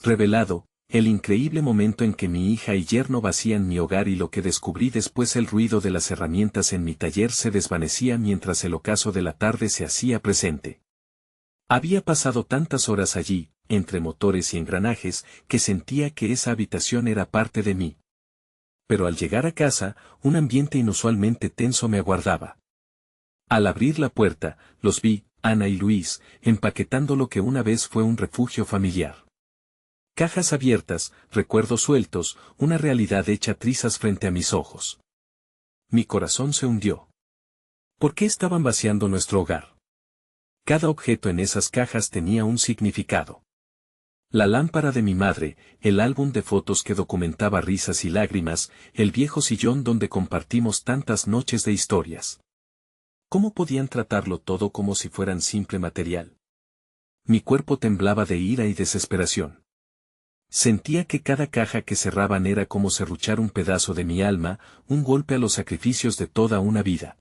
revelado, el increíble momento en que mi hija y yerno vacían mi hogar y lo que descubrí después, el ruido de las herramientas en mi taller se desvanecía mientras el ocaso de la tarde se hacía presente. Había pasado tantas horas allí, entre motores y engranajes, que sentía que esa habitación era parte de mí. Pero al llegar a casa, un ambiente inusualmente tenso me aguardaba. Al abrir la puerta, los vi, Ana y Luis, empaquetando lo que una vez fue un refugio familiar. Cajas abiertas, recuerdos sueltos, una realidad hecha trizas frente a mis ojos. Mi corazón se hundió. ¿Por qué estaban vaciando nuestro hogar? Cada objeto en esas cajas tenía un significado. La lámpara de mi madre, el álbum de fotos que documentaba risas y lágrimas, el viejo sillón donde compartimos tantas noches de historias. ¿Cómo podían tratarlo todo como si fueran simple material? Mi cuerpo temblaba de ira y desesperación. Sentía que cada caja que cerraban era como serruchar un pedazo de mi alma, un golpe a los sacrificios de toda una vida.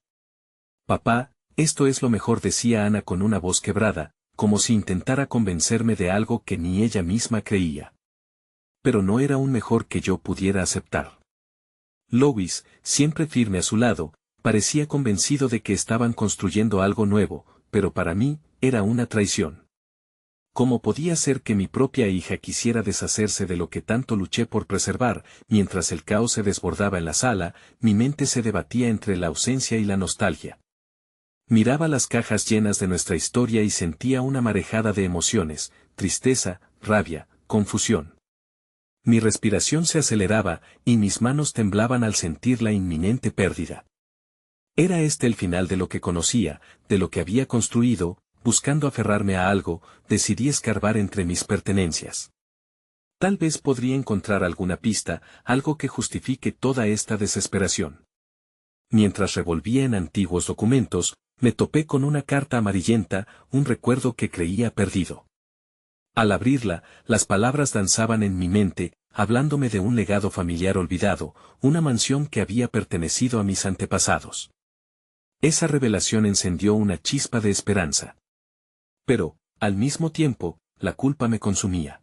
Papá, esto es lo mejor, decía Ana con una voz quebrada, como si intentara convencerme de algo que ni ella misma creía. Pero no era un mejor que yo pudiera aceptar. Lois, siempre firme a su lado, parecía convencido de que estaban construyendo algo nuevo, pero para mí, era una traición. ¿Cómo podía ser que mi propia hija quisiera deshacerse de lo que tanto luché por preservar? Mientras el caos se desbordaba en la sala, mi mente se debatía entre la ausencia y la nostalgia. Miraba las cajas llenas de nuestra historia y sentía una marejada de emociones, tristeza, rabia, confusión. Mi respiración se aceleraba, y mis manos temblaban al sentir la inminente pérdida. ¿Era este el final de lo que conocía, de lo que había construido? Buscando aferrarme a algo, decidí escarbar entre mis pertenencias. Tal vez podría encontrar alguna pista, algo que justifique toda esta desesperación. Mientras revolvía en antiguos documentos, me topé con una carta amarillenta, un recuerdo que creía perdido. Al abrirla, las palabras danzaban en mi mente, hablándome de un legado familiar olvidado, una mansión que había pertenecido a mis antepasados. Esa revelación encendió una chispa de esperanza. Pero, al mismo tiempo, la culpa me consumía.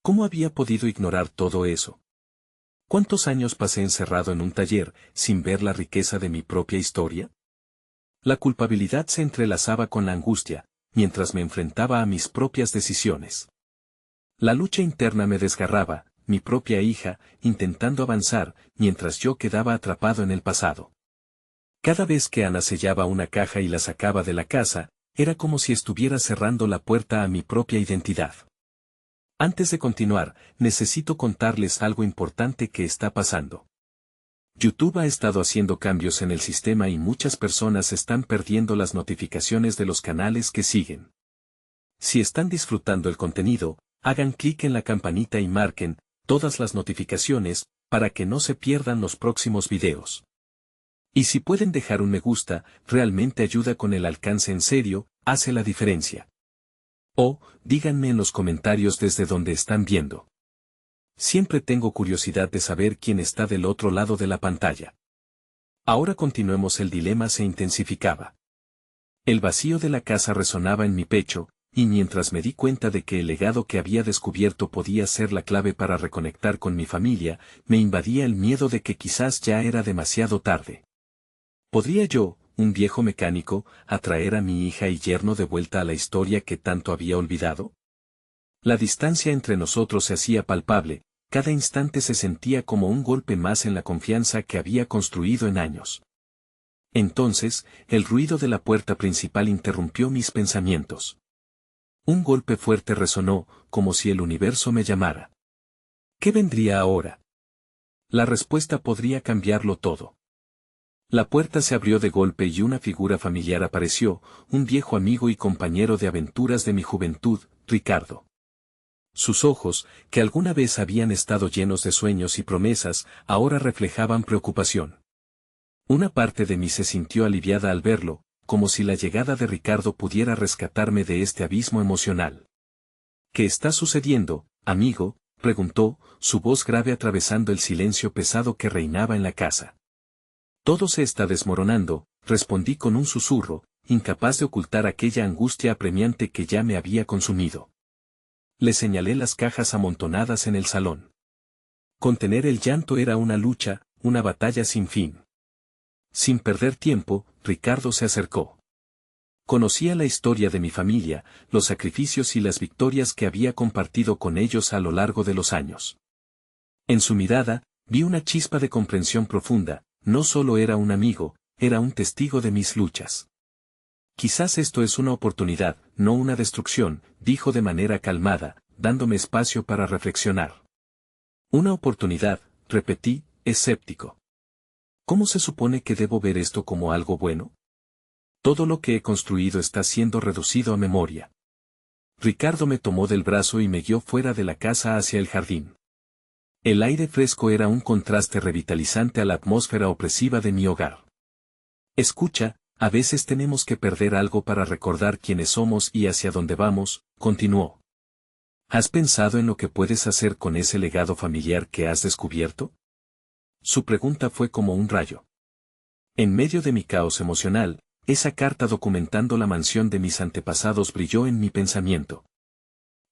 ¿Cómo había podido ignorar todo eso? ¿Cuántos años pasé encerrado en un taller, sin ver la riqueza de mi propia historia? La culpabilidad se entrelazaba con la angustia, mientras me enfrentaba a mis propias decisiones. La lucha interna me desgarraba, mi propia hija, intentando avanzar, mientras yo quedaba atrapado en el pasado. Cada vez que Ana sellaba una caja y la sacaba de la casa, era como si estuviera cerrando la puerta a mi propia identidad. Antes de continuar, necesito contarles algo importante que está pasando. YouTube ha estado haciendo cambios en el sistema y muchas personas están perdiendo las notificaciones de los canales que siguen. Si están disfrutando el contenido, hagan clic en la campanita y marquen todas las notificaciones para que no se pierdan los próximos videos. Y si pueden dejar un me gusta, realmente ayuda con el alcance, en serio, hace la diferencia. O, díganme en los comentarios desde donde están viendo. Siempre tengo curiosidad de saber quién está del otro lado de la pantalla. Ahora continuemos. El dilema se intensificaba. El vacío de la casa resonaba en mi pecho, y mientras me di cuenta de que el legado que había descubierto podía ser la clave para reconectar con mi familia, me invadía el miedo de que quizás ya era demasiado tarde. ¿Podría yo, un viejo mecánico, atraer a mi hija y yerno de vuelta a la historia que tanto había olvidado? La distancia entre nosotros se hacía palpable, cada instante se sentía como un golpe más en la confianza que había construido en años. Entonces, el ruido de la puerta principal interrumpió mis pensamientos. Un golpe fuerte resonó, como si el universo me llamara. ¿Qué vendría ahora? La respuesta podría cambiarlo todo. La puerta se abrió de golpe y una figura familiar apareció, un viejo amigo y compañero de aventuras de mi juventud, Ricardo. Sus ojos, que alguna vez habían estado llenos de sueños y promesas, ahora reflejaban preocupación. Una parte de mí se sintió aliviada al verlo, como si la llegada de Ricardo pudiera rescatarme de este abismo emocional. ¿Qué está sucediendo, amigo?, preguntó, su voz grave atravesando el silencio pesado que reinaba en la casa. Todo se está desmoronando, respondí con un susurro, incapaz de ocultar aquella angustia apremiante que ya me había consumido. Le señalé las cajas amontonadas en el salón. Contener el llanto era una lucha, una batalla sin fin. Sin perder tiempo, Ricardo se acercó. Conocía la historia de mi familia, los sacrificios y las victorias que había compartido con ellos a lo largo de los años. En su mirada, vi una chispa de comprensión profunda, no solo era un amigo, era un testigo de mis luchas. Quizás esto es una oportunidad, no una destrucción, dijo de manera calmada, dándome espacio para reflexionar. Una oportunidad, repetí, escéptico. ¿Cómo se supone que debo ver esto como algo bueno? Todo lo que he construido está siendo reducido a memoria. Ricardo me tomó del brazo y me guió fuera de la casa hacia el jardín. El aire fresco era un contraste revitalizante a la atmósfera opresiva de mi hogar. Escucha, a veces tenemos que perder algo para recordar quiénes somos y hacia dónde vamos, continuó. ¿Has pensado en lo que puedes hacer con ese legado familiar que has descubierto? Su pregunta fue como un rayo. En medio de mi caos emocional, esa carta documentando la mansión de mis antepasados brilló en mi pensamiento.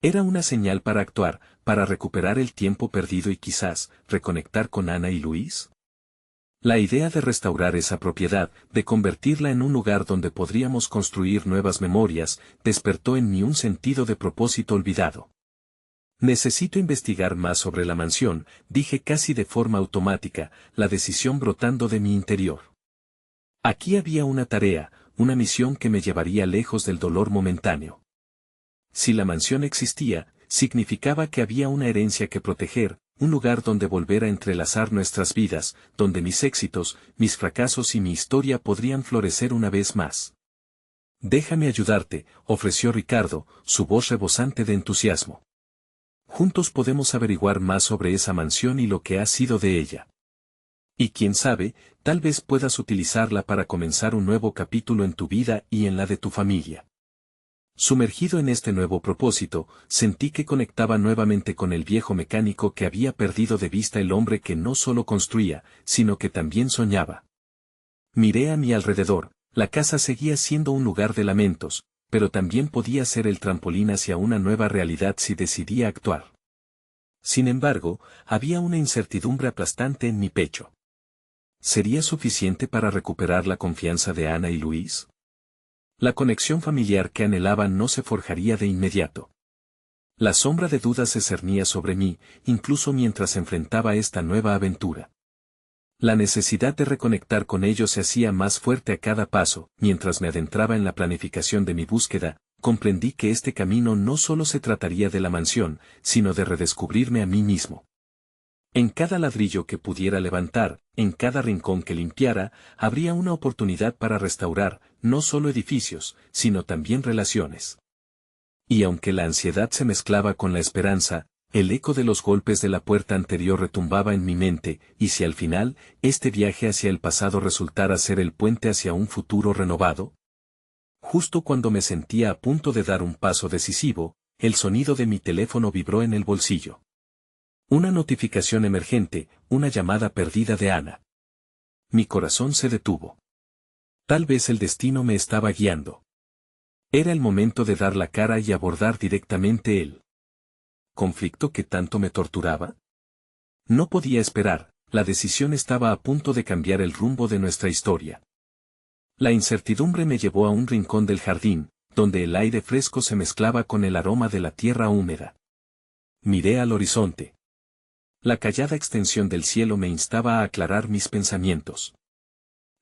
Era una señal para actuar, para recuperar el tiempo perdido y quizás, reconectar con Ana y Luis. La idea de restaurar esa propiedad, de convertirla en un lugar donde podríamos construir nuevas memorias, despertó en mí un sentido de propósito olvidado. Necesito investigar más sobre la mansión, dije casi de forma automática, la decisión brotando de mi interior. Aquí había una tarea, una misión que me llevaría lejos del dolor momentáneo. Si la mansión existía, significaba que había una herencia que proteger, un lugar donde volver a entrelazar nuestras vidas, donde mis éxitos, mis fracasos y mi historia podrían florecer una vez más. Déjame ayudarte, ofreció Ricardo, su voz rebosante de entusiasmo. Juntos podemos averiguar más sobre esa mansión y lo que ha sido de ella. Y quién sabe, tal vez puedas utilizarla para comenzar un nuevo capítulo en tu vida y en la de tu familia. Sumergido en este nuevo propósito, sentí que conectaba nuevamente con el viejo mecánico que había perdido de vista el hombre que no solo construía, sino que también soñaba. Miré a mi alrededor, la casa seguía siendo un lugar de lamentos, pero también podía ser el trampolín hacia una nueva realidad si decidía actuar. Sin embargo, había una incertidumbre aplastante en mi pecho. ¿Sería suficiente para recuperar la confianza de Ana y Luis? La conexión familiar que anhelaban no se forjaría de inmediato. La sombra de dudas se cernía sobre mí, incluso mientras enfrentaba esta nueva aventura. La necesidad de reconectar con ellos se hacía más fuerte a cada paso. Mientras me adentraba en la planificación de mi búsqueda, comprendí que este camino no solo se trataría de la mansión, sino de redescubrirme a mí mismo. En cada ladrillo que pudiera levantar, en cada rincón que limpiara, habría una oportunidad para restaurar, no solo edificios, sino también relaciones. Y aunque la ansiedad se mezclaba con la esperanza, el eco de los golpes de la puerta anterior retumbaba en mi mente, y si al final, este viaje hacia el pasado resultara ser el puente hacia un futuro renovado. Justo cuando me sentía a punto de dar un paso decisivo, el sonido de mi teléfono vibró en el bolsillo. Una notificación emergente, una llamada perdida de Ana. Mi corazón se detuvo. Tal vez el destino me estaba guiando. Era el momento de dar la cara y abordar directamente el conflicto que tanto me torturaba. No podía esperar, la decisión estaba a punto de cambiar el rumbo de nuestra historia. La incertidumbre me llevó a un rincón del jardín, donde el aire fresco se mezclaba con el aroma de la tierra húmeda. Miré al horizonte. La callada extensión del cielo me instaba a aclarar mis pensamientos.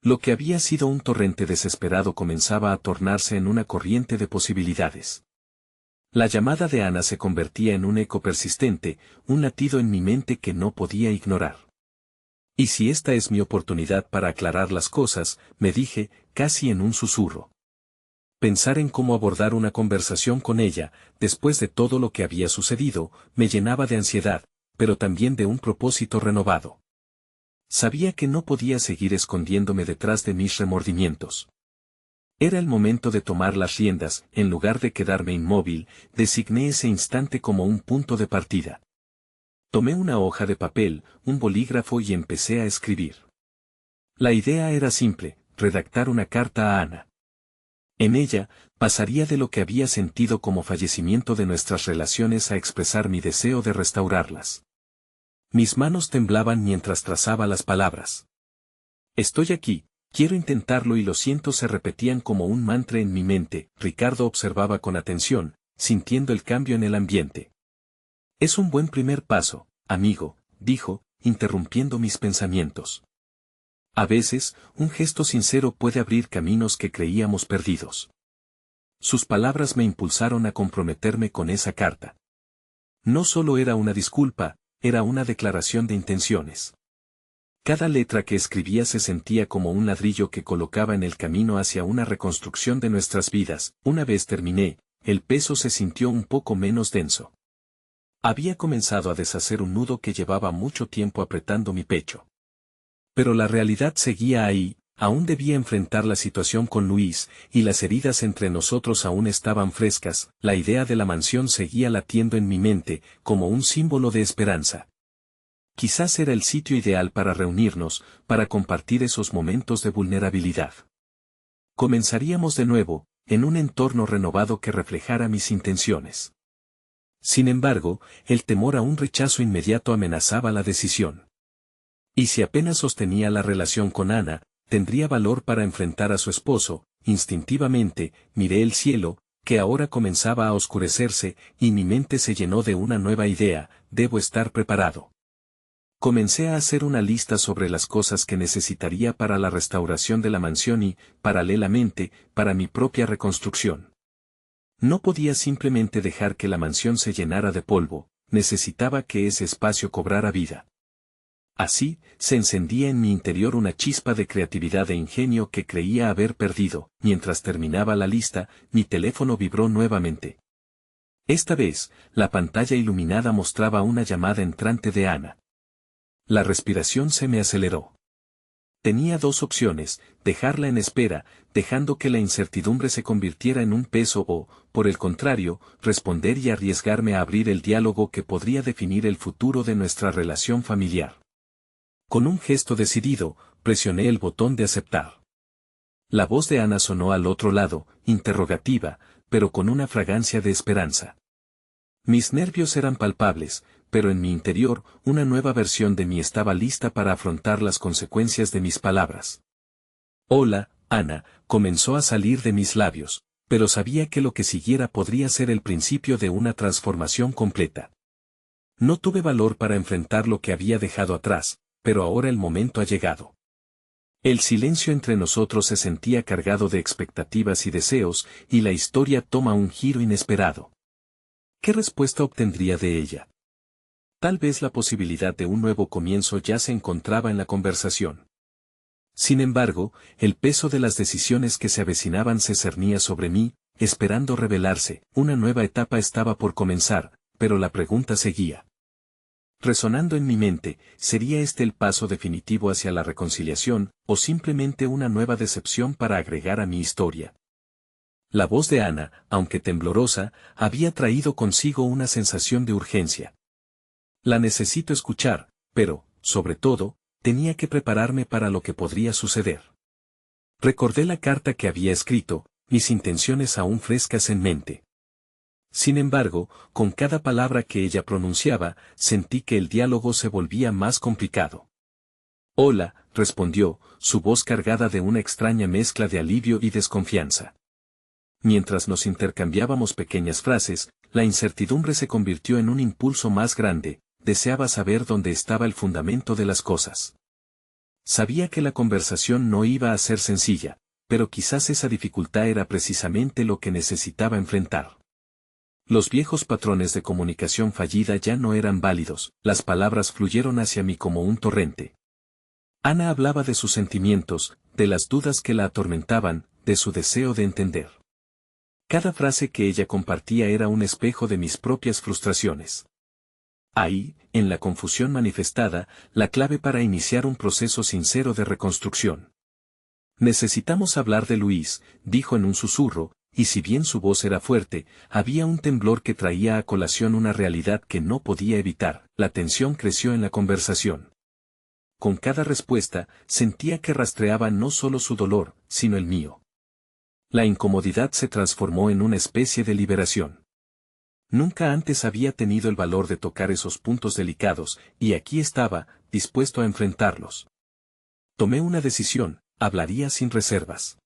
Lo que había sido un torrente desesperado comenzaba a tornarse en una corriente de posibilidades. La llamada de Ana se convertía en un eco persistente, un latido en mi mente que no podía ignorar. ¿Y si esta es mi oportunidad para aclarar las cosas?, me dije, casi en un susurro. Pensar en cómo abordar una conversación con ella, después de todo lo que había sucedido, me llenaba de ansiedad, pero también de un propósito renovado. Sabía que no podía seguir escondiéndome detrás de mis remordimientos. Era el momento de tomar las riendas, en lugar de quedarme inmóvil, designé ese instante como un punto de partida. Tomé una hoja de papel, un bolígrafo y empecé a escribir. La idea era simple, redactar una carta a Ana. En ella, pasaría de lo que había sentido como fallecimiento de nuestras relaciones a expresar mi deseo de restaurarlas. Mis manos temblaban mientras trazaba las palabras. Estoy aquí, quiero intentarlo y lo siento se repetían como un mantra en mi mente. Ricardo observaba con atención, sintiendo el cambio en el ambiente. Es un buen primer paso, amigo, dijo, interrumpiendo mis pensamientos. A veces, un gesto sincero puede abrir caminos que creíamos perdidos. Sus palabras me impulsaron a comprometerme con esa carta. No solo era una disculpa, era una declaración de intenciones. Cada letra que escribía se sentía como un ladrillo que colocaba en el camino hacia una reconstrucción de nuestras vidas. Una vez terminé, el peso se sintió un poco menos denso. Había comenzado a deshacer un nudo que llevaba mucho tiempo apretando mi pecho. Pero la realidad seguía ahí, aún debía enfrentar la situación con Luis, y las heridas entre nosotros aún estaban frescas. La idea de la mansión seguía latiendo en mi mente, como un símbolo de esperanza. Quizás era el sitio ideal para reunirnos, para compartir esos momentos de vulnerabilidad. Comenzaríamos de nuevo, en un entorno renovado que reflejara mis intenciones. Sin embargo, el temor a un rechazo inmediato amenazaba la decisión. Y si apenas sostenía la relación con Ana, tendría valor para enfrentar a su esposo. Instintivamente, miré el cielo, que ahora comenzaba a oscurecerse, y mi mente se llenó de una nueva idea: debo estar preparado. Comencé a hacer una lista sobre las cosas que necesitaría para la restauración de la mansión y, paralelamente, para mi propia reconstrucción. No podía simplemente dejar que la mansión se llenara de polvo, necesitaba que ese espacio cobrara vida. Así, se encendía en mi interior una chispa de creatividad e ingenio que creía haber perdido. Mientras terminaba la lista, mi teléfono vibró nuevamente. Esta vez, la pantalla iluminada mostraba una llamada entrante de Ana. La respiración se me aceleró. Tenía dos opciones: dejarla en espera, dejando que la incertidumbre se convirtiera en un peso, o, por el contrario, responder y arriesgarme a abrir el diálogo que podría definir el futuro de nuestra relación familiar. Con un gesto decidido, presioné el botón de aceptar. La voz de Ana sonó al otro lado, interrogativa, pero con una fragancia de esperanza. Mis nervios eran palpables, pero en mi interior, una nueva versión de mí estaba lista para afrontar las consecuencias de mis palabras. Hola, Ana, comenzó a salir de mis labios, pero sabía que lo que siguiera podría ser el principio de una transformación completa. No tuve valor para enfrentar lo que había dejado atrás, pero ahora el momento ha llegado. El silencio entre nosotros se sentía cargado de expectativas y deseos, y la historia toma un giro inesperado. ¿Qué respuesta obtendría de ella? Tal vez la posibilidad de un nuevo comienzo ya se encontraba en la conversación. Sin embargo, el peso de las decisiones que se avecinaban se cernía sobre mí, esperando revelarse. Una nueva etapa estaba por comenzar, pero la pregunta seguía. Resonando en mi mente, ¿sería este el paso definitivo hacia la reconciliación, o simplemente una nueva decepción para agregar a mi historia? La voz de Ana, aunque temblorosa, había traído consigo una sensación de urgencia. La necesito escuchar, pero, sobre todo, tenía que prepararme para lo que podría suceder. Recordé la carta que había escrito, mis intenciones aún frescas en mente. Sin embargo, con cada palabra que ella pronunciaba, sentí que el diálogo se volvía más complicado. Hola, respondió, su voz cargada de una extraña mezcla de alivio y desconfianza. Mientras nos intercambiábamos pequeñas frases, la incertidumbre se convirtió en un impulso más grande. Deseaba saber dónde estaba el fundamento de las cosas. Sabía que la conversación no iba a ser sencilla, pero quizás esa dificultad era precisamente lo que necesitaba enfrentar. Los viejos patrones de comunicación fallida ya no eran válidos, las palabras fluyeron hacia mí como un torrente. Ana hablaba de sus sentimientos, de las dudas que la atormentaban, de su deseo de entender. Cada frase que ella compartía era un espejo de mis propias frustraciones. Ahí, en la confusión manifestada, la clave para iniciar un proceso sincero de reconstrucción. Necesitamos hablar de Luis, dijo en un susurro, y si bien su voz era fuerte, había un temblor que traía a colación una realidad que no podía evitar. La tensión creció en la conversación. Con cada respuesta, sentía que rastreaba no solo su dolor, sino el mío. La incomodidad se transformó en una especie de liberación. Nunca antes había tenido el valor de tocar esos puntos delicados, y aquí estaba, dispuesto a enfrentarlos. Tomé una decisión, hablaría sin reservas.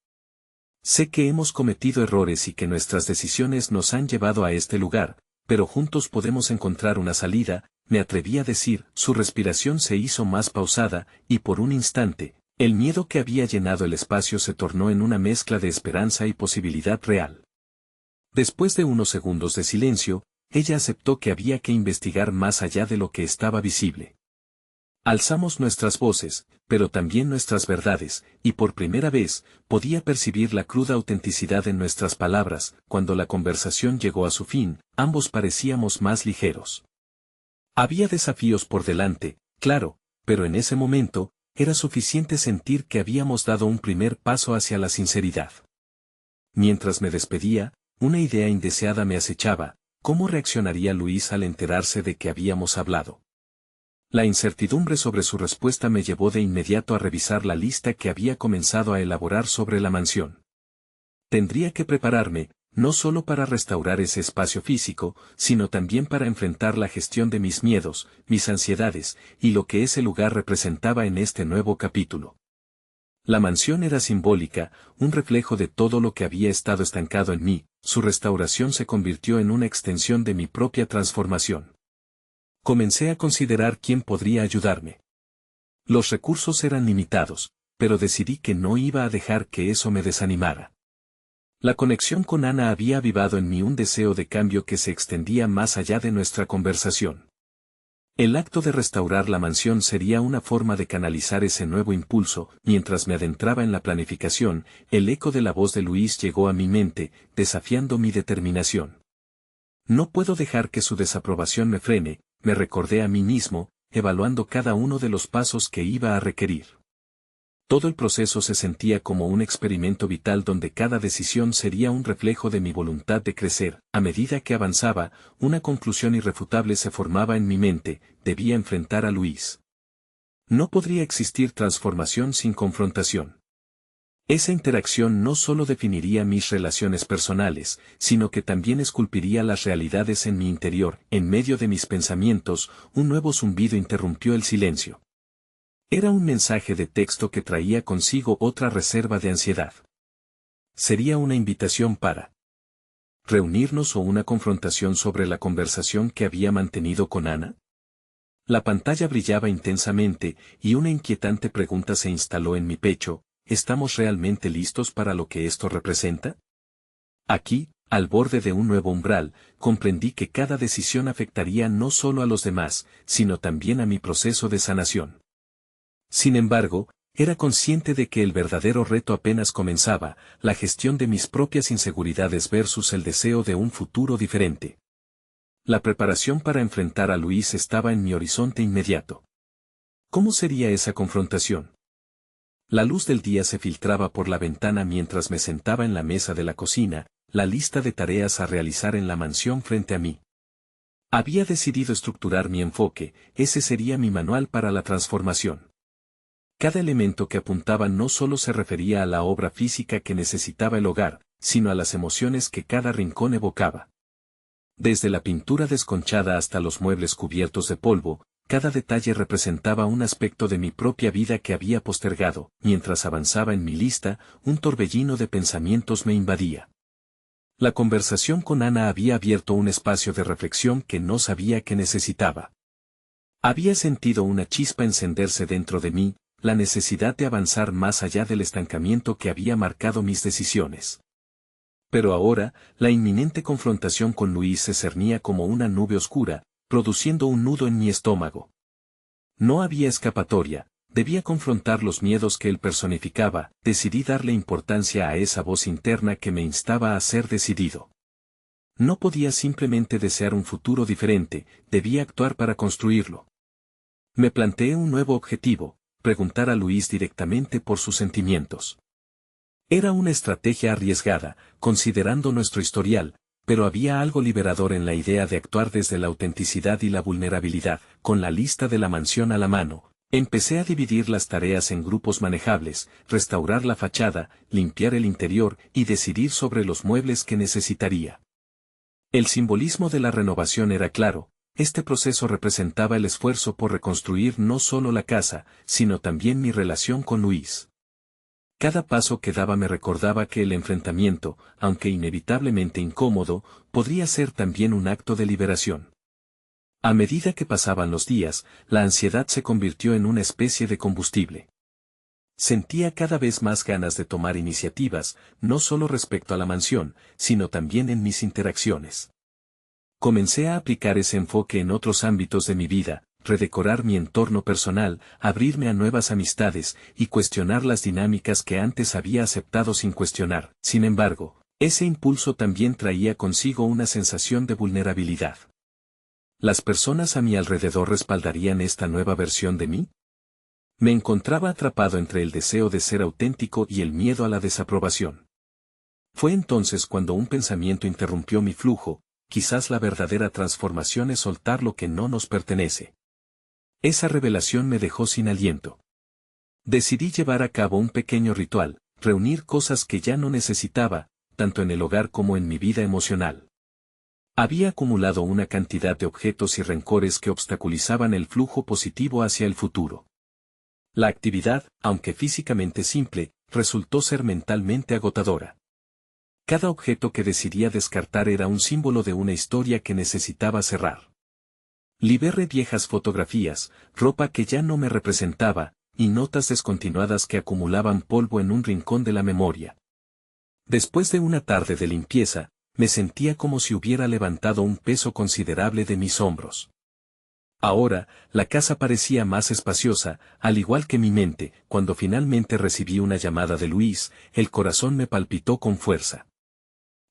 Sé que hemos cometido errores y que nuestras decisiones nos han llevado a este lugar, pero juntos podemos encontrar una salida, me atreví a decir. Su respiración se hizo más pausada, y por un instante, el miedo que había llenado el espacio se tornó en una mezcla de esperanza y posibilidad real. Después de unos segundos de silencio, ella aceptó que había que investigar más allá de lo que estaba visible. Alzamos nuestras voces, pero también nuestras verdades, y por primera vez, podía percibir la cruda autenticidad en nuestras palabras. Cuando la conversación llegó a su fin, ambos parecíamos más ligeros. Había desafíos por delante, claro, pero en ese momento, era suficiente sentir que habíamos dado un primer paso hacia la sinceridad. Mientras me despedía, una idea indeseada me acechaba: ¿cómo reaccionaría Luis al enterarse de que habíamos hablado? La incertidumbre sobre su respuesta me llevó de inmediato a revisar la lista que había comenzado a elaborar sobre la mansión. Tendría que prepararme, no solo para restaurar ese espacio físico, sino también para enfrentar la gestión de mis miedos, mis ansiedades, y lo que ese lugar representaba en este nuevo capítulo. La mansión era simbólica, un reflejo de todo lo que había estado estancado en mí. Su restauración se convirtió en una extensión de mi propia transformación. Comencé a considerar quién podría ayudarme. Los recursos eran limitados, pero decidí que no iba a dejar que eso me desanimara. La conexión con Ana había avivado en mí un deseo de cambio que se extendía más allá de nuestra conversación. El acto de restaurar la mansión sería una forma de canalizar ese nuevo impulso. Mientras me adentraba en la planificación, el eco de la voz de Luis llegó a mi mente, desafiando mi determinación. No puedo dejar que su desaprobación me frene, me recordé a mí mismo, evaluando cada uno de los pasos que iba a requerir. Todo el proceso se sentía como un experimento vital donde cada decisión sería un reflejo de mi voluntad de crecer. A medida que avanzaba, una conclusión irrefutable se formaba en mi mente: debía enfrentar a Luis. No podría existir transformación sin confrontación. Esa interacción no solo definiría mis relaciones personales, sino que también esculpiría las realidades en mi interior. En medio de mis pensamientos, un nuevo zumbido interrumpió el silencio. Era un mensaje de texto que traía consigo otra reserva de ansiedad. ¿Sería una invitación para reunirnos o una confrontación sobre la conversación que había mantenido con Ana? La pantalla brillaba intensamente, y una inquietante pregunta se instaló en mi pecho: ¿estamos realmente listos para lo que esto representa? Aquí, al borde de un nuevo umbral, comprendí que cada decisión afectaría no solo a los demás, sino también a mi proceso de sanación. Sin embargo, era consciente de que el verdadero reto apenas comenzaba: la gestión de mis propias inseguridades versus el deseo de un futuro diferente. La preparación para enfrentar a Luis estaba en mi horizonte inmediato. ¿Cómo sería esa confrontación? La luz del día se filtraba por la ventana mientras me sentaba en la mesa de la cocina, la lista de tareas a realizar en la mansión frente a mí. Había decidido estructurar mi enfoque: ese sería mi manual para la transformación. Cada elemento que apuntaba no solo se refería a la obra física que necesitaba el hogar, sino a las emociones que cada rincón evocaba. Desde la pintura desconchada hasta los muebles cubiertos de polvo, cada detalle representaba un aspecto de mi propia vida que había postergado. Mientras avanzaba en mi lista, un torbellino de pensamientos me invadía. La conversación con Ana había abierto un espacio de reflexión que no sabía que necesitaba. Había sentido una chispa encenderse dentro de mí, la necesidad de avanzar más allá del estancamiento que había marcado mis decisiones. Pero ahora, la inminente confrontación con Luis se cernía como una nube oscura, produciendo un nudo en mi estómago. No había escapatoria, debía confrontar los miedos que él personificaba. Decidí darle importancia a esa voz interna que me instaba a ser decidido. No podía simplemente desear un futuro diferente, debía actuar para construirlo. Me planteé un nuevo objetivo: preguntar a Luis directamente por sus sentimientos. Era una estrategia arriesgada, considerando nuestro historial, pero había algo liberador en la idea de actuar desde la autenticidad y la vulnerabilidad. Con la lista de la mansión a la mano, Empecé a dividir las tareas en grupos manejables, restaurar la fachada, limpiar el interior y decidir sobre los muebles que necesitaría. El simbolismo de la renovación era claro, este proceso representaba el esfuerzo por reconstruir no solo la casa, sino también mi relación con Luis. Cada paso que daba me recordaba que el enfrentamiento, aunque inevitablemente incómodo, podría ser también un acto de liberación. A medida que pasaban los días, la ansiedad se convirtió en una especie de combustible. Sentía cada vez más ganas de tomar iniciativas, no solo respecto a la mansión, sino también en mis interacciones. Comencé a aplicar ese enfoque en otros ámbitos de mi vida, redecorar mi entorno personal, abrirme a nuevas amistades y cuestionar las dinámicas que antes había aceptado sin cuestionar. Sin embargo, ese impulso también traía consigo una sensación de vulnerabilidad. ¿Las personas a mi alrededor respaldarían esta nueva versión de mí? Me encontraba atrapado entre el deseo de ser auténtico y el miedo a la desaprobación. Fue entonces cuando un pensamiento interrumpió mi flujo, quizás la verdadera transformación es soltar lo que no nos pertenece. Esa revelación me dejó sin aliento. Decidí llevar a cabo un pequeño ritual, reunir cosas que ya no necesitaba, tanto en el hogar como en mi vida emocional. Había acumulado una cantidad de objetos y rencores que obstaculizaban el flujo positivo hacia el futuro. La actividad, aunque físicamente simple, resultó ser mentalmente agotadora. Cada objeto que decidía descartar era un símbolo de una historia que necesitaba cerrar. Liberé viejas fotografías, ropa que ya no me representaba, y notas descontinuadas que acumulaban polvo en un rincón de la memoria. Después de una tarde de limpieza, me sentía como si hubiera levantado un peso considerable de mis hombros. Ahora, la casa parecía más espaciosa, al igual que mi mente. Cuando finalmente recibí una llamada de Luis, el corazón me palpitó con fuerza.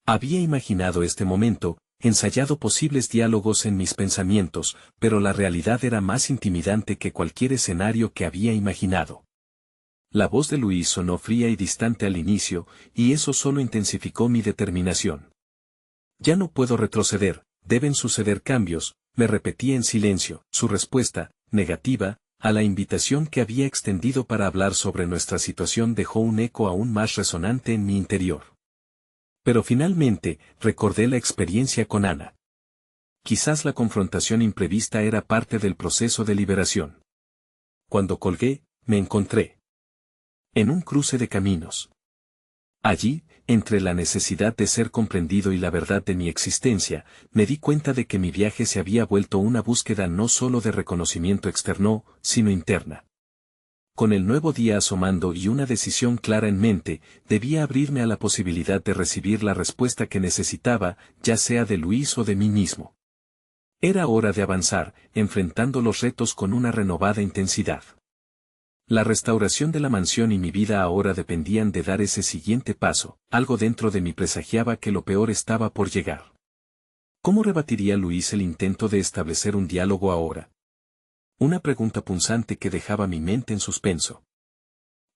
Había imaginado este momento, ensayado posibles diálogos en mis pensamientos, pero la realidad era más intimidante que cualquier escenario que había imaginado. La voz de Luis sonó fría y distante al inicio, y eso solo intensificó mi determinación. Ya no puedo retroceder, deben suceder cambios, me repetí en silencio. Su respuesta, negativa, a la invitación que había extendido para hablar sobre nuestra situación dejó un eco aún más resonante en mi interior. Pero finalmente, recordé la experiencia con Ana. Quizás la confrontación imprevista era parte del proceso de liberación. Cuando colgué, me encontré en un cruce de caminos. Allí, entre la necesidad de ser comprendido y la verdad de mi existencia, me di cuenta de que mi viaje se había vuelto una búsqueda no solo de reconocimiento externo, sino interna. Con el nuevo día asomando y una decisión clara en mente, debía abrirme a la posibilidad de recibir la respuesta que necesitaba, ya sea de Luis o de mí mismo. Era hora de avanzar, enfrentando los retos con una renovada intensidad. La restauración de la mansión y mi vida ahora dependían de dar ese siguiente paso. Algo dentro de mí presagiaba que lo peor estaba por llegar. ¿Cómo rebatiría Luis el intento de establecer un diálogo ahora? Una pregunta punzante que dejaba mi mente en suspenso.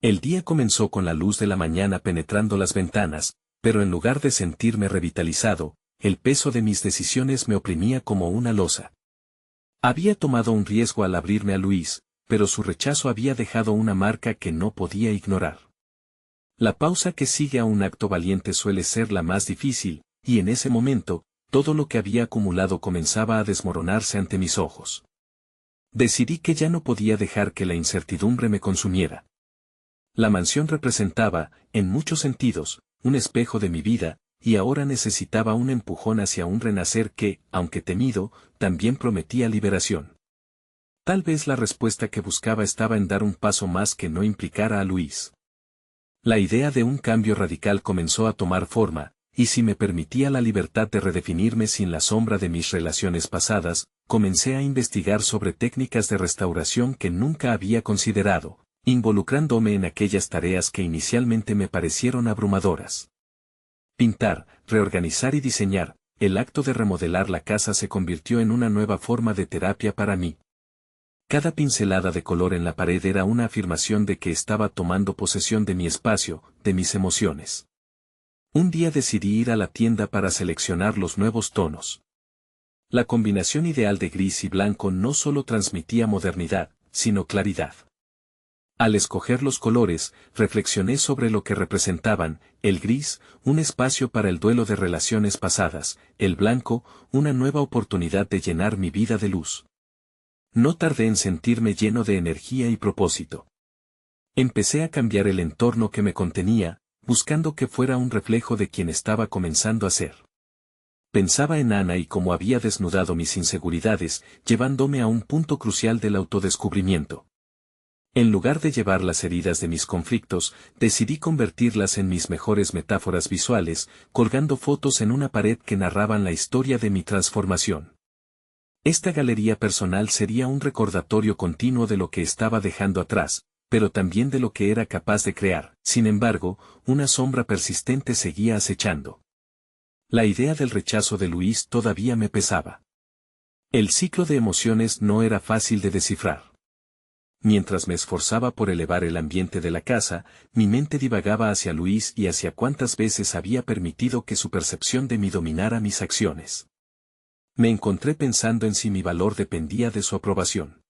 El día comenzó con la luz de la mañana penetrando las ventanas, pero en lugar de sentirme revitalizado, el peso de mis decisiones me oprimía como una losa. Había tomado un riesgo al abrirme a Luis, pero su rechazo había dejado una marca que no podía ignorar. La pausa que sigue a un acto valiente suele ser la más difícil, y en ese momento, todo lo que había acumulado comenzaba a desmoronarse ante mis ojos. Decidí que ya no podía dejar que la incertidumbre me consumiera. La mansión representaba, en muchos sentidos, un espejo de mi vida, y ahora necesitaba un empujón hacia un renacer que, aunque temido, también prometía liberación. Tal vez la respuesta que buscaba estaba en dar un paso más que no implicara a Luis. La idea de un cambio radical comenzó a tomar forma, y si me permitía la libertad de redefinirme sin la sombra de mis relaciones pasadas, comencé a investigar sobre técnicas de restauración que nunca había considerado, involucrándome en aquellas tareas que inicialmente me parecieron abrumadoras. Pintar, reorganizar y diseñar, el acto de remodelar la casa se convirtió en una nueva forma de terapia para mí. Cada pincelada de color en la pared era una afirmación de que estaba tomando posesión de mi espacio, de mis emociones. Un día decidí ir a la tienda para seleccionar los nuevos tonos. La combinación ideal de gris y blanco no solo transmitía modernidad, sino claridad. Al escoger los colores, reflexioné sobre lo que representaban: el gris, un espacio para el duelo de relaciones pasadas; el blanco, una nueva oportunidad de llenar mi vida de luz. No tardé en sentirme lleno de energía y propósito. Empecé a cambiar el entorno que me contenía, buscando que fuera un reflejo de quien estaba comenzando a ser. Pensaba en Ana y cómo había desnudado mis inseguridades, llevándome a un punto crucial del autodescubrimiento. En lugar de llevar las heridas de mis conflictos, decidí convertirlas en mis mejores metáforas visuales, colgando fotos en una pared que narraban la historia de mi transformación. Esta galería personal sería un recordatorio continuo de lo que estaba dejando atrás, pero también de lo que era capaz de crear. Sin embargo, una sombra persistente seguía acechando. La idea del rechazo de Luis todavía me pesaba. El ciclo de emociones no era fácil de descifrar. Mientras me esforzaba por elevar el ambiente de la casa, mi mente divagaba hacia Luis y hacia cuántas veces había permitido que su percepción de mí dominara mis acciones. Me encontré pensando en si mi valor dependía de su aprobación.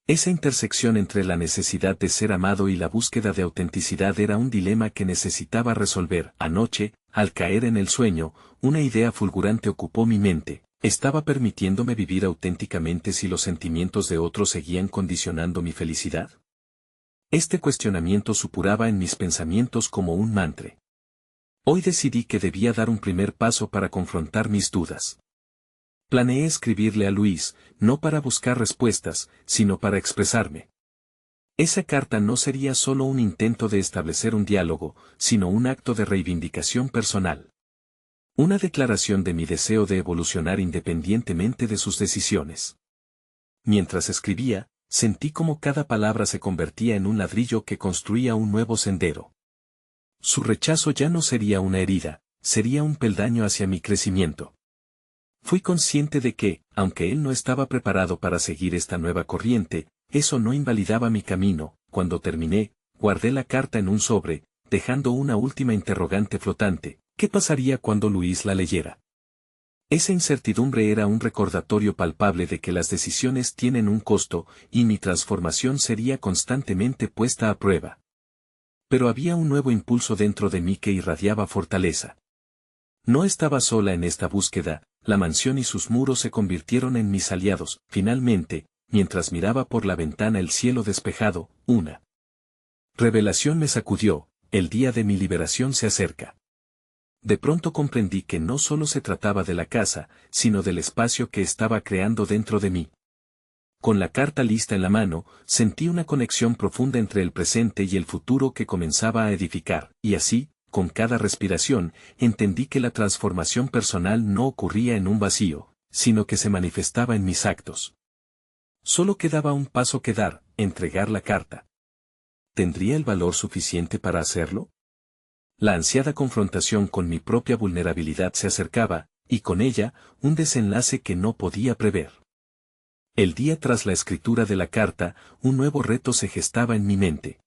Esa intersección entre la necesidad de ser amado y la búsqueda de autenticidad era un dilema que necesitaba resolver. Anoche, al caer en el sueño, una idea fulgurante ocupó mi mente: ¿estaba permitiéndome vivir auténticamente si los sentimientos de otros seguían condicionando mi felicidad? Este cuestionamiento supuraba en mis pensamientos como un mantra. Hoy decidí que debía dar un primer paso para confrontar mis dudas. Planeé escribirle a Luis, no para buscar respuestas, sino para expresarme. Esa carta no sería solo un intento de establecer un diálogo, sino un acto de reivindicación personal. Una declaración de mi deseo de evolucionar independientemente de sus decisiones. Mientras escribía, sentí como cada palabra se convertía en un ladrillo que construía un nuevo sendero. Su rechazo ya no sería una herida, sería un peldaño hacia mi crecimiento. Fui consciente de que, aunque él no estaba preparado para seguir esta nueva corriente, eso no invalidaba mi camino. Cuando terminé, guardé la carta en un sobre, dejando una última interrogante flotante: ¿qué pasaría cuando Luis la leyera? Esa incertidumbre era un recordatorio palpable de que las decisiones tienen un costo, y mi transformación sería constantemente puesta a prueba. Pero había un nuevo impulso dentro de mí que irradiaba fortaleza. No estaba sola en esta búsqueda. La mansión y sus muros se convirtieron en mis aliados. Finalmente, mientras miraba por la ventana el cielo despejado, una revelación me sacudió: el día de mi liberación se acerca. De pronto comprendí que no solo se trataba de la casa, sino del espacio que estaba creando dentro de mí. Con la carta lista en la mano, sentí una conexión profunda entre el presente y el futuro que comenzaba a edificar, y así, con cada respiración, entendí que la transformación personal no ocurría en un vacío, sino que se manifestaba en mis actos. Solo quedaba un paso que dar: entregar la carta. ¿Tendría el valor suficiente para hacerlo? La ansiada confrontación con mi propia vulnerabilidad se acercaba, y con ella, un desenlace que no podía prever. El día tras la escritura de la carta, un nuevo reto se gestaba en mi mente.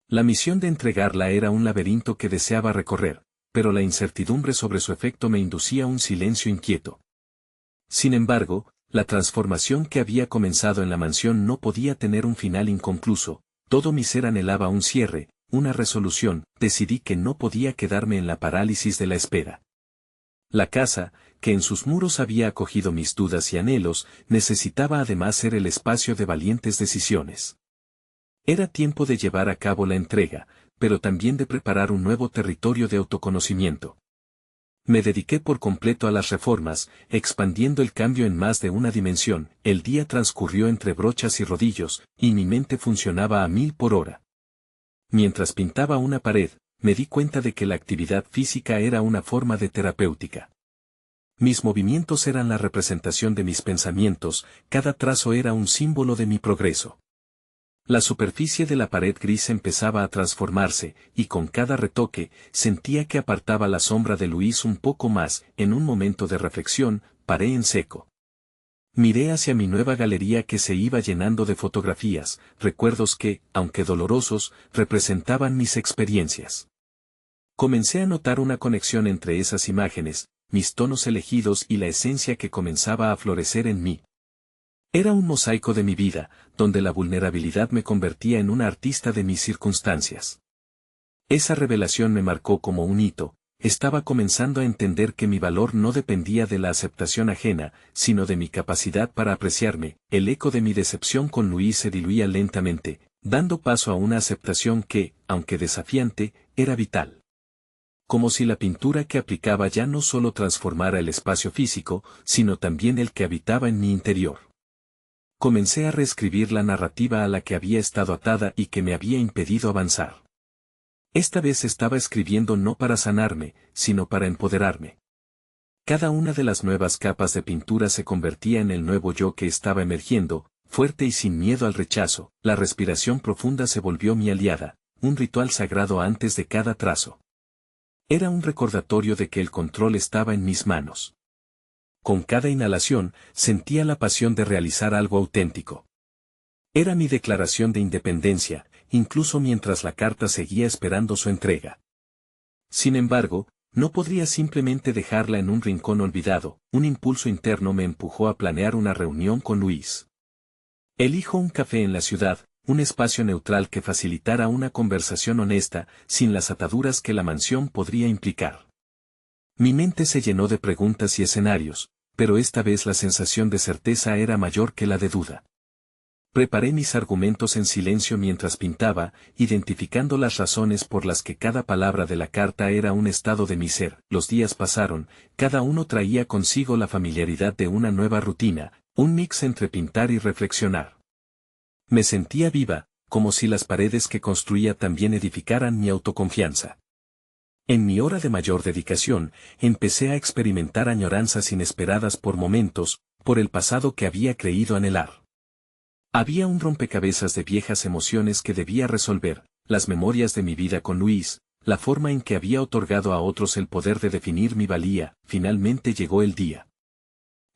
La misión de entregarla era un laberinto que deseaba recorrer, pero la incertidumbre sobre su efecto me inducía a un silencio inquieto. Sin embargo, la transformación que había comenzado en la mansión no podía tener un final inconcluso. Todo mi ser anhelaba un cierre, una resolución. Decidí que no podía quedarme en la parálisis de la espera. La casa, que en sus muros había acogido mis dudas y anhelos, necesitaba además ser el espacio de valientes decisiones. Era tiempo de llevar a cabo la entrega, pero también de preparar un nuevo territorio de autoconocimiento. Me dediqué por completo a las reformas, expandiendo el cambio en más de una dimensión. El día transcurrió entre brochas y rodillos, y mi mente funcionaba a 1000 por hora. Mientras pintaba una pared, me di cuenta de que la actividad física era una forma de terapéutica. Mis movimientos eran la representación de mis pensamientos, cada trazo era un símbolo de mi progreso. La superficie de la pared gris empezaba a transformarse, y con cada retoque, sentía que apartaba la sombra de Luis un poco más. En un momento de reflexión, paré en seco. Miré hacia mi nueva galería que se iba llenando de fotografías, recuerdos que, aunque dolorosos, representaban mis experiencias. Comencé a notar una conexión entre esas imágenes, mis tonos elegidos y la esencia que comenzaba a florecer en mí. Era un mosaico de mi vida, donde la vulnerabilidad me convertía en una artista de mis circunstancias. Esa revelación me marcó como un hito. Estaba comenzando a entender que mi valor no dependía de la aceptación ajena, sino de mi capacidad para apreciarme. El eco de mi decepción con Luis se diluía lentamente, dando paso a una aceptación que, aunque desafiante, era vital. Como si la pintura que aplicaba ya no solo transformara el espacio físico, sino también el que habitaba en mi interior. Comencé a reescribir la narrativa a la que había estado atada y que me había impedido avanzar. Esta vez estaba escribiendo no para sanarme, sino para empoderarme. Cada una de las nuevas capas de pintura se convertía en el nuevo yo que estaba emergiendo, fuerte y sin miedo al rechazo. La respiración profunda se volvió mi aliada, un ritual sagrado antes de cada trazo. Era un recordatorio de que el control estaba en mis manos. Con cada inhalación, sentía la pasión de realizar algo auténtico. Era mi declaración de independencia, incluso mientras la carta seguía esperando su entrega. Sin embargo, no podría simplemente dejarla en un rincón olvidado. Un impulso interno me empujó a planear una reunión con Luis. Elijo un café en la ciudad, un espacio neutral que facilitara una conversación honesta, sin las ataduras que la mansión podría implicar. Mi mente se llenó de preguntas y escenarios, pero esta vez la sensación de certeza era mayor que la de duda. Preparé mis argumentos en silencio mientras pintaba, identificando las razones por las que cada palabra de la carta era un estado de mi ser. Los días pasaron, cada uno traía consigo la familiaridad de una nueva rutina, un mix entre pintar y reflexionar. Me sentía viva, como si las paredes que construía también edificaran mi autoconfianza. En mi hora de mayor dedicación, empecé a experimentar añoranzas inesperadas por momentos, por el pasado que había creído anhelar. Había un rompecabezas de viejas emociones que debía resolver, las memorias de mi vida con Luis, la forma en que había otorgado a otros el poder de definir mi valía. Finalmente llegó el día.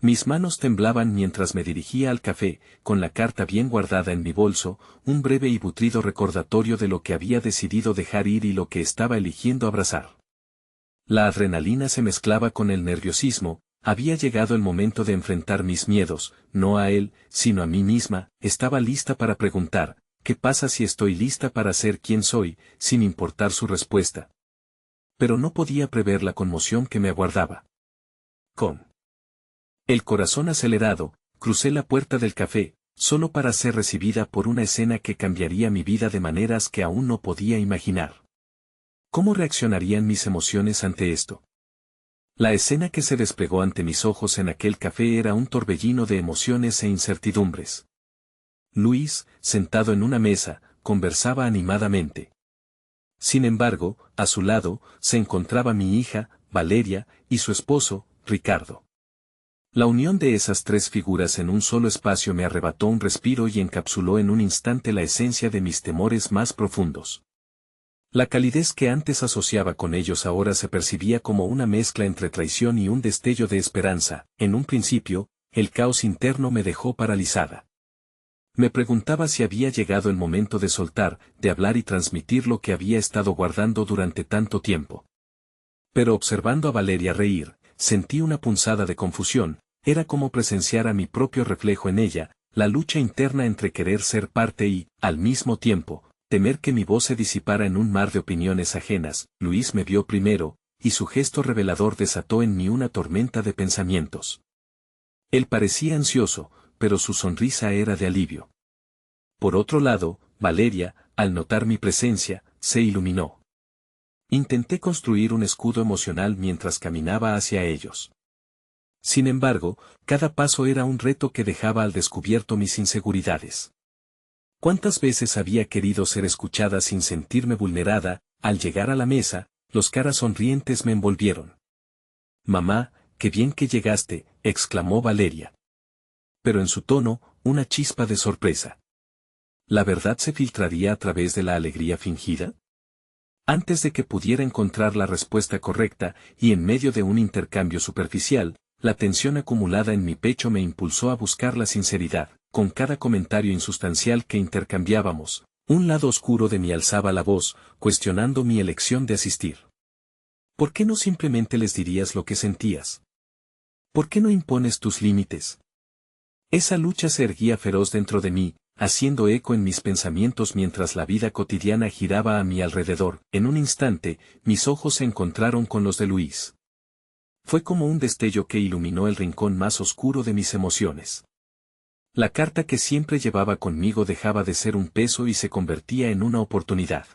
Mis manos temblaban mientras me dirigía al café, con la carta bien guardada en mi bolso, un breve y nutrido recordatorio de lo que había decidido dejar ir y lo que estaba eligiendo abrazar. La adrenalina se mezclaba con el nerviosismo. Había llegado el momento de enfrentar mis miedos, no a él, sino a mí misma. Estaba lista para preguntar, ¿qué pasa si estoy lista para ser quien soy, sin importar su respuesta? Pero no podía prever la conmoción que me aguardaba. Con el corazón acelerado, crucé la puerta del café, solo para ser recibida por una escena que cambiaría mi vida de maneras que aún no podía imaginar. ¿Cómo reaccionarían mis emociones ante esto? La escena que se desplegó ante mis ojos en aquel café era un torbellino de emociones e incertidumbres. Luis, sentado en una mesa, conversaba animadamente. Sin embargo, a su lado, se encontraba mi hija, Valeria, y su esposo, Ricardo. La unión de esas tres figuras en un solo espacio me arrebató un respiro y encapsuló en un instante la esencia de mis temores más profundos. La calidez que antes asociaba con ellos ahora se percibía como una mezcla entre traición y un destello de esperanza. En un principio, el caos interno me dejó paralizada. Me preguntaba si había llegado el momento de soltar, de hablar y transmitir lo que había estado guardando durante tanto tiempo. Pero observando a Valeria reír, sentí una punzada de confusión. Era como presenciar a mi propio reflejo en ella, la lucha interna entre querer ser parte y, al mismo tiempo, temer que mi voz se disipara en un mar de opiniones ajenas. Luis me vio primero, y su gesto revelador desató en mí una tormenta de pensamientos. Él parecía ansioso, pero su sonrisa era de alivio. Por otro lado, Valeria, al notar mi presencia, se iluminó. Intenté construir un escudo emocional mientras caminaba hacia ellos. Sin embargo, cada paso era un reto que dejaba al descubierto mis inseguridades. ¿Cuántas veces había querido ser escuchada sin sentirme vulnerada? Al llegar a la mesa, los caras sonrientes me envolvieron. «Mamá, qué bien que llegaste», exclamó Valeria. Pero en su tono, una chispa de sorpresa. ¿La verdad se filtraría a través de la alegría fingida? Antes de que pudiera encontrar la respuesta correcta, y en medio de un intercambio superficial, la tensión acumulada en mi pecho me impulsó a buscar la sinceridad. Con cada comentario insustancial que intercambiábamos, un lado oscuro de mí alzaba la voz, cuestionando mi elección de asistir. ¿Por qué no simplemente les dirías lo que sentías? ¿Por qué no impones tus límites? Esa lucha se erguía feroz dentro de mí, haciendo eco en mis pensamientos mientras la vida cotidiana giraba a mi alrededor. En un instante, mis ojos se encontraron con los de Luis. Fue como un destello que iluminó el rincón más oscuro de mis emociones. La carta que siempre llevaba conmigo dejaba de ser un peso y se convertía en una oportunidad.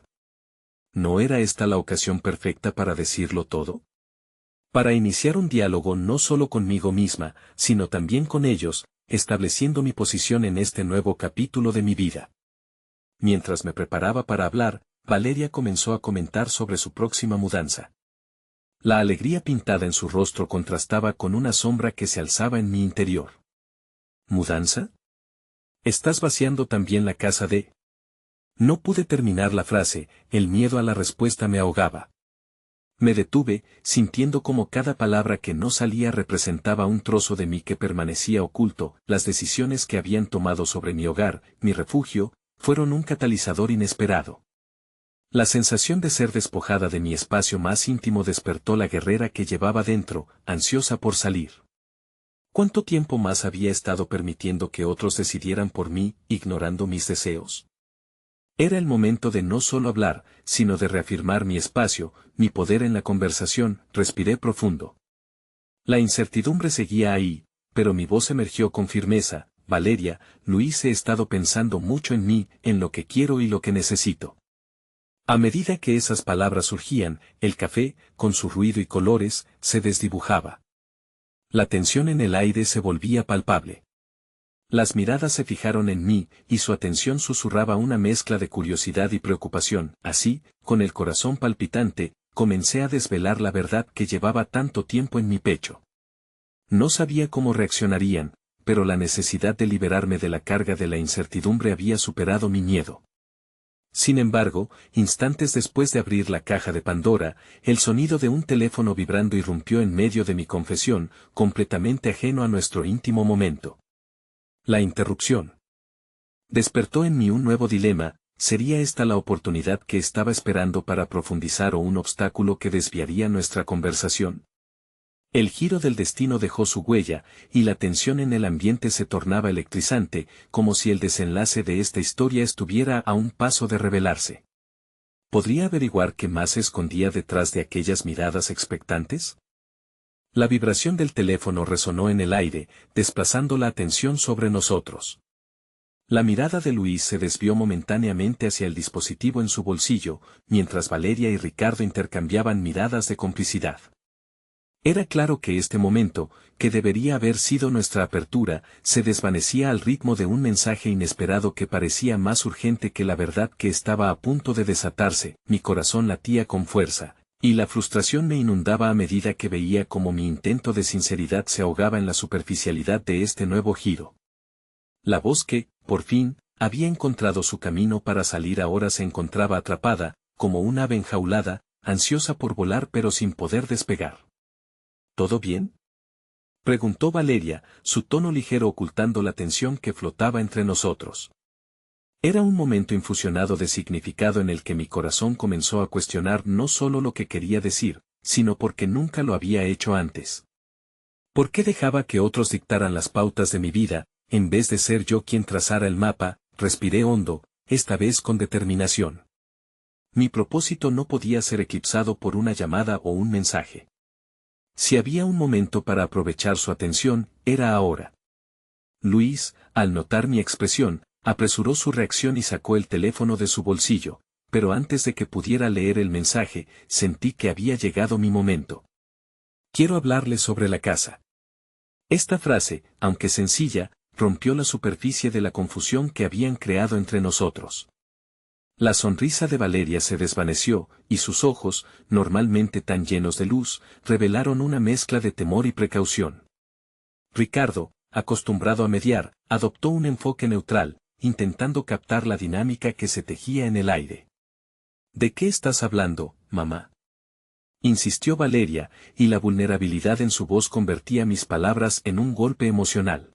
¿No era esta la ocasión perfecta para decirlo todo? Para iniciar un diálogo no solo conmigo misma, sino también con ellos, estableciendo mi posición en este nuevo capítulo de mi vida. Mientras me preparaba para hablar, Valeria comenzó a comentar sobre su próxima mudanza. La alegría pintada en su rostro contrastaba con una sombra que se alzaba en mi interior. ¿Mudanza? ¿Estás vaciando también la casa de...? No pude terminar la frase, el miedo a la respuesta me ahogaba. Me detuve, sintiendo como cada palabra que no salía representaba un trozo de mí que permanecía oculto. Las decisiones que habían tomado sobre mi hogar, mi refugio, fueron un catalizador inesperado. La sensación de ser despojada de mi espacio más íntimo despertó la guerrera que llevaba dentro, ansiosa por salir. ¿Cuánto tiempo más había estado permitiendo que otros decidieran por mí, ignorando mis deseos? Era el momento de no solo hablar, sino de reafirmar mi espacio, mi poder en la conversación. Respiré profundo. La incertidumbre seguía ahí, pero mi voz emergió con firmeza. Valeria, Luis, he estado pensando mucho en mí, en lo que quiero y lo que necesito. A medida que esas palabras surgían, el café, con su ruido y colores, se desdibujaba. La tensión en el aire se volvía palpable. Las miradas se fijaron en mí, y su atención susurraba una mezcla de curiosidad y preocupación. Así, con el corazón palpitante, comencé a desvelar la verdad que llevaba tanto tiempo en mi pecho. No sabía cómo reaccionarían, pero la necesidad de liberarme de la carga de la incertidumbre había superado mi miedo. Sin embargo, instantes después de abrir la caja de Pandora, el sonido de un teléfono vibrando irrumpió en medio de mi confesión, completamente ajeno a nuestro íntimo momento. La interrupción despertó en mí un nuevo dilema. ¿Sería esta la oportunidad que estaba esperando para profundizar o un obstáculo que desviaría nuestra conversación? El giro del destino dejó su huella, y la tensión en el ambiente se tornaba electrizante, como si el desenlace de esta historia estuviera a un paso de revelarse. ¿Podría averiguar qué más se escondía detrás de aquellas miradas expectantes? La vibración del teléfono resonó en el aire, desplazando la atención sobre nosotros. La mirada de Luis se desvió momentáneamente hacia el dispositivo en su bolsillo, mientras Valeria y Ricardo intercambiaban miradas de complicidad. Era claro que este momento, que debería haber sido nuestra apertura, se desvanecía al ritmo de un mensaje inesperado que parecía más urgente que la verdad que estaba a punto de desatarse. Mi corazón latía con fuerza, y la frustración me inundaba a medida que veía cómo mi intento de sinceridad se ahogaba en la superficialidad de este nuevo giro. La voz que, por fin, había encontrado su camino para salir ahora se encontraba atrapada, como un ave enjaulada, ansiosa por volar pero sin poder despegar. ¿Todo bien?, preguntó Valeria, su tono ligero ocultando la tensión que flotaba entre nosotros. Era un momento infusionado de significado en el que mi corazón comenzó a cuestionar no solo lo que quería decir, sino porque nunca lo había hecho antes. ¿Por qué dejaba que otros dictaran las pautas de mi vida, en vez de ser yo quien trazara el mapa? Respiré hondo, esta vez con determinación. Mi propósito no podía ser eclipsado por una llamada o un mensaje. Si había un momento para aprovechar su atención, era ahora. Luis, al notar mi expresión, apresuró su reacción y sacó el teléfono de su bolsillo, pero antes de que pudiera leer el mensaje, sentí que había llegado mi momento. Quiero hablarle sobre la casa. Esta frase, aunque sencilla, rompió la superficie de la confusión que habían creado entre nosotros. La sonrisa de Valeria se desvaneció, y sus ojos, normalmente tan llenos de luz, revelaron una mezcla de temor y precaución. Ricardo, acostumbrado a mediar, adoptó un enfoque neutral, intentando captar la dinámica que se tejía en el aire. ¿De qué estás hablando, mamá?, insistió Valeria, y la vulnerabilidad en su voz convertía mis palabras en un golpe emocional.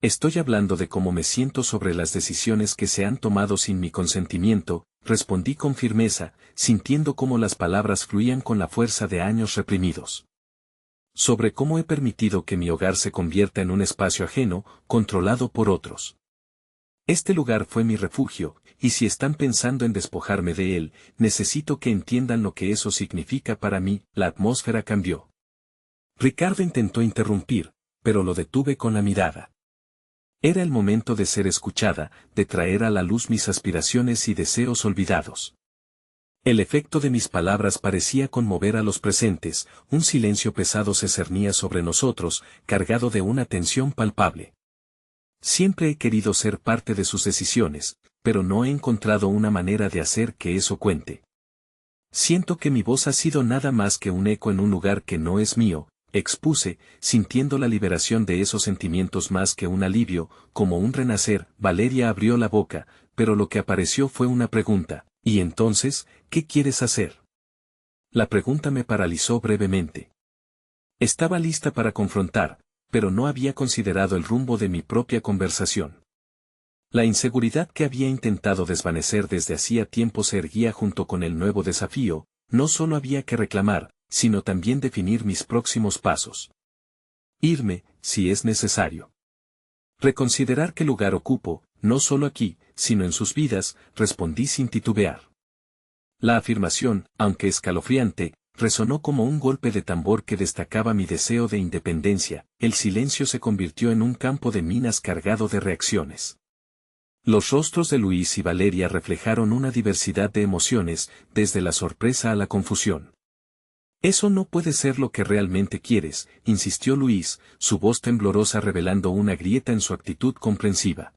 Estoy hablando de cómo me siento sobre las decisiones que se han tomado sin mi consentimiento, respondí con firmeza, sintiendo cómo las palabras fluían con la fuerza de años reprimidos. sobre cómo he permitido que mi hogar se convierta en un espacio ajeno, controlado por otros. Este lugar fue mi refugio, y si están pensando en despojarme de él, necesito que entiendan lo que eso significa para mí. La atmósfera cambió. Ricardo intentó interrumpir, pero lo detuve con la mirada. Era el momento de ser escuchada, de traer a la luz mis aspiraciones y deseos olvidados. El efecto de mis palabras parecía conmover a los presentes, un silencio pesado se cernía sobre nosotros, cargado de una tensión palpable. Siempre he querido ser parte de sus decisiones, pero no he encontrado una manera de hacer que eso cuente. Siento que mi voz ha sido nada más que un eco en un lugar que no es mío, expuse, sintiendo la liberación de esos sentimientos más que un alivio, como un renacer. Valeria abrió la boca, pero lo que apareció fue una pregunta. ¿Y entonces, qué quieres hacer? La pregunta me paralizó brevemente. Estaba lista para confrontar, pero no había considerado el rumbo de mi propia conversación. La inseguridad que había intentado desvanecer desde hacía tiempo se erguía junto con el nuevo desafío. No solo había que reclamar, sino también definir mis próximos pasos. Irme, si es necesario. Reconsiderar qué lugar ocupo, no solo aquí, sino en sus vidas, respondí sin titubear. La afirmación, aunque escalofriante, resonó como un golpe de tambor que destacaba mi deseo de independencia. El silencio se convirtió en un campo de minas cargado de reacciones. Los rostros de Luis y Valeria reflejaron una diversidad de emociones, desde la sorpresa a la confusión. Eso no puede ser lo que realmente quieres, insistió Luis, su voz temblorosa revelando una grieta en su actitud comprensiva.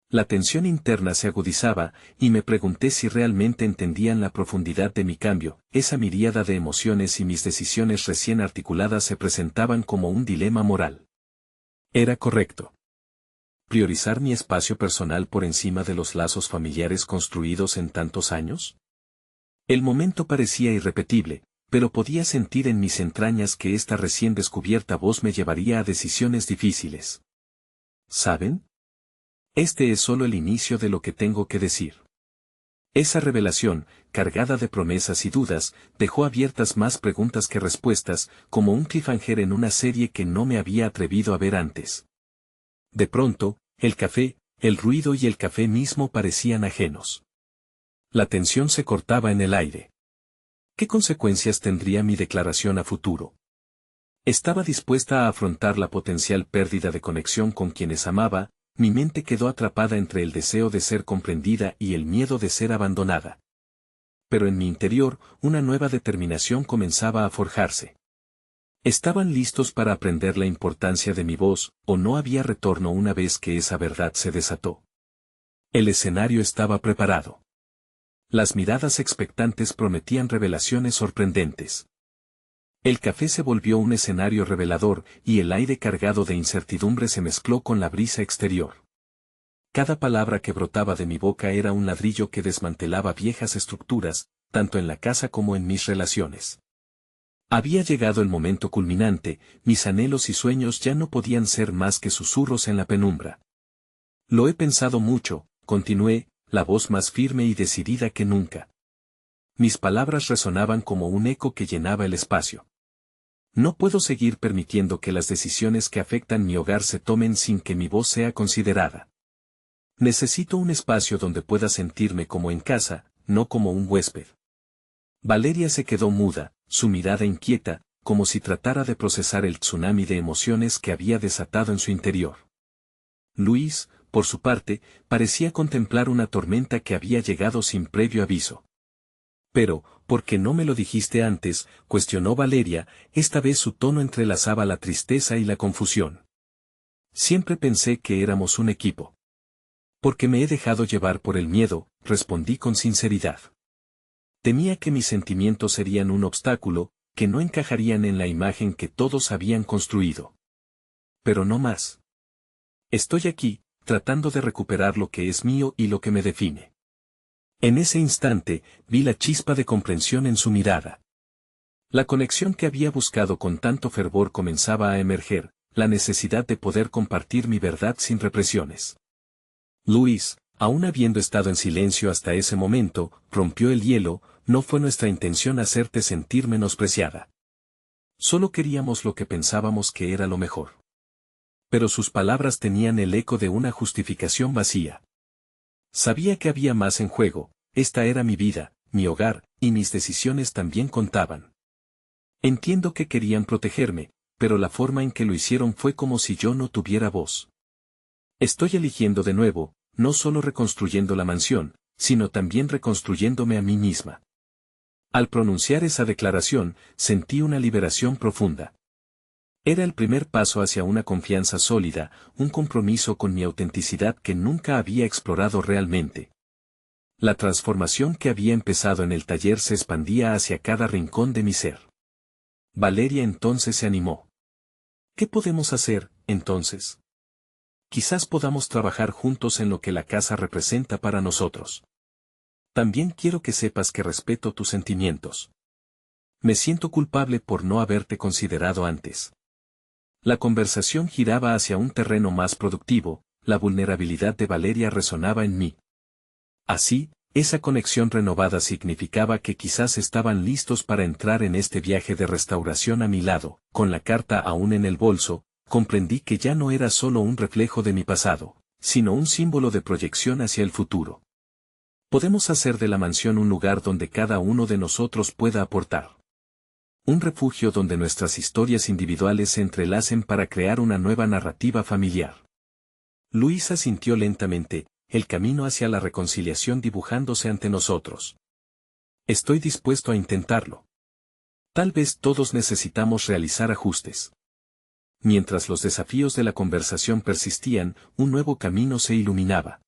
La tensión interna se agudizaba, y me pregunté si realmente entendían la profundidad de mi cambio. Esa miríada de emociones y mis decisiones recién articuladas se presentaban como un dilema moral. Era correcto. ¿Priorizar mi espacio personal por encima de los lazos familiares construidos en tantos años? El momento parecía irrepetible, pero podía sentir en mis entrañas que esta recién descubierta voz me llevaría a decisiones difíciles. ¿Saben? Este es solo el inicio de lo que tengo que decir. Esa revelación, cargada de promesas y dudas, dejó abiertas más preguntas que respuestas, como un cliffhanger en una serie que no me había atrevido a ver antes. De pronto, el café, el ruido y el café mismo parecían ajenos. La tensión se cortaba en el aire. ¿Qué consecuencias tendría mi declaración a futuro? Estaba dispuesta a afrontar la potencial pérdida de conexión con quienes amaba. Mi mente quedó atrapada entre el deseo de ser comprendida y el miedo de ser abandonada. Pero en mi interior, una nueva determinación comenzaba a forjarse. ¿Estaban listos para aprender la importancia de mi voz, o no había retorno una vez que esa verdad se desató? El escenario estaba preparado. Las miradas expectantes prometían revelaciones sorprendentes. El café se volvió un escenario revelador, y el aire cargado de incertidumbre se mezcló con la brisa exterior. Cada palabra que brotaba de mi boca era un ladrillo que desmantelaba viejas estructuras, tanto en la casa como en mis relaciones. Había llegado el momento culminante, mis anhelos y sueños ya no podían ser más que susurros en la penumbra. Lo he pensado mucho, continué, la voz más firme y decidida que nunca. Mis palabras resonaban como un eco que llenaba el espacio. No puedo seguir permitiendo que las decisiones que afectan mi hogar se tomen sin que mi voz sea considerada. Necesito un espacio donde pueda sentirme como en casa, no como un huésped. Valeria se quedó muda, su mirada inquieta, como si tratara de procesar el tsunami de emociones que había desatado en su interior. Luis, por su parte, parecía contemplar una tormenta que había llegado sin previo aviso. Pero, ¿por qué no me lo dijiste antes?, cuestionó Valeria, esta vez su tono entrelazaba la tristeza y la confusión. Siempre pensé que éramos un equipo. Porque me he dejado llevar por el miedo, respondí con sinceridad. Temía que mis sentimientos serían un obstáculo, que no encajarían en la imagen que todos habían construido. Pero no más. Estoy aquí, tratando de recuperar lo que es mío y lo que me define. En ese instante, vi la chispa de comprensión en su mirada. La conexión que había buscado con tanto fervor comenzaba a emerger, la necesidad de poder compartir mi verdad sin represiones. Luis, aún habiendo estado en silencio hasta ese momento, rompió el hielo. No fue nuestra intención hacerte sentir menospreciada. Solo queríamos lo que pensábamos que era lo mejor. Pero sus palabras tenían el eco de una justificación vacía. Sabía que había más en juego, esta era mi vida, mi hogar, y mis decisiones también contaban. Entiendo que querían protegerme, pero la forma en que lo hicieron fue como si yo no tuviera voz. Estoy eligiendo de nuevo, no solo reconstruyendo la mansión, sino también reconstruyéndome a mí misma. Al pronunciar esa declaración, sentí una liberación profunda. Era el primer paso hacia una confianza sólida, un compromiso con mi autenticidad que nunca había explorado realmente. La transformación que había empezado en el taller se expandía hacia cada rincón de mi ser. Valeria entonces se animó. ¿Qué podemos hacer, entonces? Quizás podamos trabajar juntos en lo que la casa representa para nosotros. También quiero que sepas que respeto tus sentimientos. Me siento culpable por no haberte considerado antes. La conversación giraba hacia un terreno más productivo, la vulnerabilidad de Valeria resonaba en mí. Así, esa conexión renovada significaba que quizás estaban listos para entrar en este viaje de restauración a mi lado. Con la carta aún en el bolso, comprendí que ya no era solo un reflejo de mi pasado, sino un símbolo de proyección hacia el futuro. Podemos hacer de la mansión un lugar donde cada uno de nosotros pueda aportar. Un refugio donde nuestras historias individuales se entrelacen para crear una nueva narrativa familiar. Luisa sintió lentamente, el camino hacia la reconciliación dibujándose ante nosotros. Estoy dispuesto a intentarlo. Tal vez todos necesitamos realizar ajustes. Mientras los desafíos de la conversación persistían, un nuevo camino se iluminaba.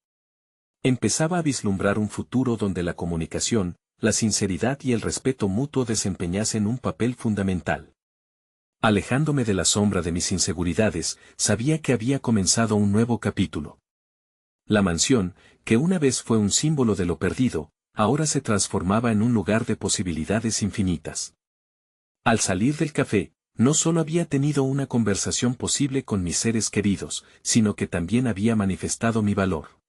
Empezaba a vislumbrar un futuro donde la comunicación, la sinceridad y el respeto mutuo desempeñasen un papel fundamental. Alejándome de la sombra de mis inseguridades, sabía que había comenzado un nuevo capítulo. La mansión, que una vez fue un símbolo de lo perdido, ahora se transformaba en un lugar de posibilidades infinitas. Al salir del café, no solo había tenido una conversación posible con mis seres queridos, sino que también había manifestado mi valor.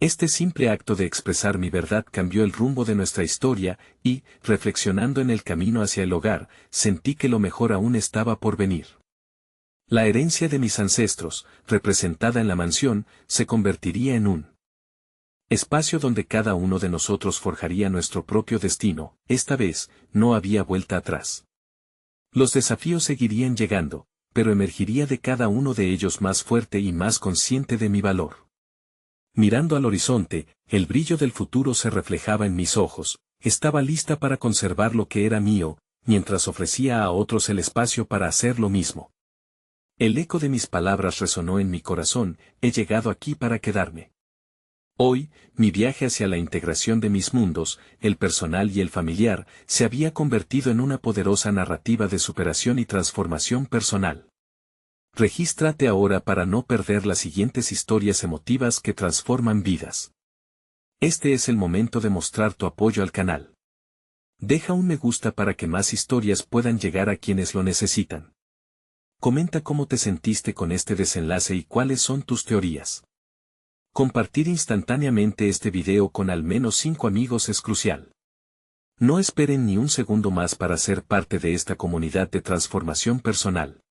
Este simple acto de expresar mi verdad cambió el rumbo de nuestra historia y, reflexionando en el camino hacia el hogar, sentí que lo mejor aún estaba por venir. La herencia de mis ancestros, representada en la mansión, se convertiría en un espacio donde cada uno de nosotros forjaría nuestro propio destino. Esta vez, no había vuelta atrás. Los desafíos seguirían llegando, pero emergiría de cada uno de ellos más fuerte y más consciente de mi valor. Mirando al horizonte, el brillo del futuro se reflejaba en mis ojos, estaba lista para conservar lo que era mío, mientras ofrecía a otros el espacio para hacer lo mismo. El eco de mis palabras resonó en mi corazón, he llegado aquí para quedarme. Hoy, mi viaje hacia la integración de mis mundos, el personal y el familiar, se había convertido en una poderosa narrativa de superación y transformación personal. Regístrate ahora para no perder las siguientes historias emotivas que transforman vidas. Este es el momento de mostrar tu apoyo al canal. Deja un me gusta para que más historias puedan llegar a quienes lo necesitan. Comenta cómo te sentiste con este desenlace y cuáles son tus teorías. Compartir instantáneamente este video con al menos 5 amigos es crucial. No esperen ni un segundo más para ser parte de esta comunidad de transformación personal.